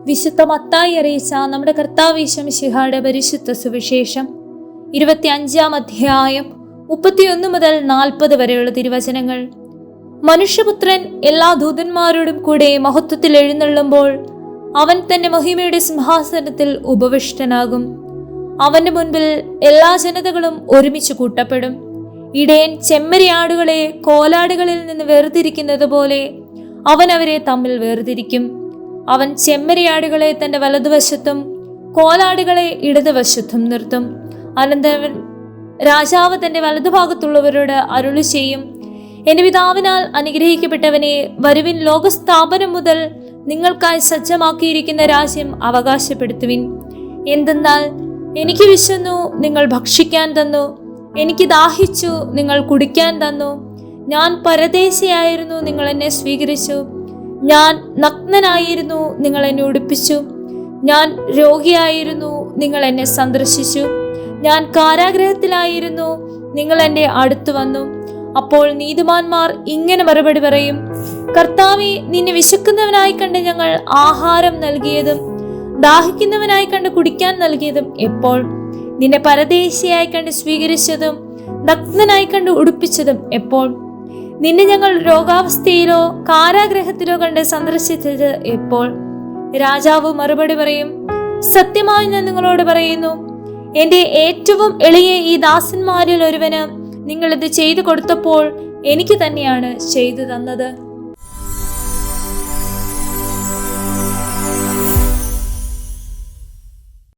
വിശുദ്ധ മത്തായി അറിയിച്ച നമ്മുടെ കർത്താവ് യേശു മിശിഹായുടെ പരിശുദ്ധ സുവിശേഷം 25-ാം അധ്യായം 31 മുതൽ 40 വരെയുള്ള തിരുവചനങ്ങൾ. മനുഷ്യപുത്രൻ എല്ലാ ദൂതന്മാരോടും കൂടെ മഹത്വത്തിൽ എഴുന്നള്ളുമ്പോൾ അവൻ തന്റെ മഹിമയുടെ സിംഹാസനത്തിൽ ഉപവിഷ്ടനാകും. അവന്റെ മുൻപിൽ എല്ലാ ജനതകളും ഒരുമിച്ച് കൂട്ടപ്പെടും. ഇടയൻ ചെമ്മരിയാടുകളെ കോലാടുകളിൽ നിന്ന് വേർതിരിക്കുന്നത് പോലെ അവൻ അവരെ തമ്മിൽ വേർതിരിക്കും. അവൻ ചെമ്മരിയാടുകളെ തന്റെ വലതുവശത്തും കോലാടുകളെ ഇടതുവശത്തും നിർത്തും. അനന്തരം രാജാവ് തന്റെ വലതുഭാഗത്തുള്ളവരോട് അരുളി ചെയ്യും, എന്റെ പിതാവിനാൽ അനുഗ്രഹിക്കപ്പെട്ടവനെ, വരുവിൻ, ലോകസ്ഥാപനം മുതൽ നിങ്ങൾക്കായി സജ്ജമാക്കിയിരിക്കുന്ന രാജ്യം അവകാശപ്പെടുത്തുവിൻ. എന്തെന്നാൽ എനിക്ക് വിശന്നു, നിങ്ങൾ ഭക്ഷിക്കാൻ തന്നു. എനിക്ക് ദാഹിച്ചു, നിങ്ങൾ കുടിക്കാൻ തന്നു. ഞാൻ പരദേശിയായിരുന്നു, നിങ്ങൾ എന്നെ സ്വീകരിച്ചു. ഞാൻ നഗ്നനായിരുന്നു, നിങ്ങൾ എന്നെ ഉടുപ്പിച്ചു. ഞാൻ രോഗിയായിരുന്നു, നിങ്ങൾ എന്നെ സന്ദർശിച്ചു. ഞാൻ കാരാഗ്രഹത്തിലായിരുന്നു, നിങ്ങൾ എൻ്റെ അടുത്തു വന്നു. അപ്പോൾ നീതിമാന്മാർ ഇങ്ങനെ മറുപടി പറയും, കർത്താവേ, നിന്നെ വിശക്കുന്നവനായി കണ്ട് ഞങ്ങൾ ആഹാരം നൽകിയതും ദാഹിക്കുന്നവനായി കണ്ട് കുടിക്കാൻ നൽകിയതും എപ്പോൾ? നിന്നെ പരദേശിയായി കണ്ട് സ്വീകരിച്ചതും നഗ്നനായി കണ്ട് ഉടുപ്പിച്ചതും എപ്പോൾ? നിന്നെ ഞങ്ങൾ രോഗാവസ്ഥയിലോ കാരാഗ്രഹത്തിലോ കണ്ട് സന്ദർശിച്ചത് എപ്പോൾ? രാജാവ് മറുപടി പറയും, സത്യമായി ഞാൻ നിങ്ങളോട് പറയുന്നു, എന്റെ ഏറ്റവും എളിയ ഈ ദാസന്മാരിൽ ഒരുവന് നിങ്ങൾ ഇത് ചെയ്തു കൊടുത്തപ്പോൾ എനിക്ക് തന്നെയാണ് ചെയ്തു തന്നത്.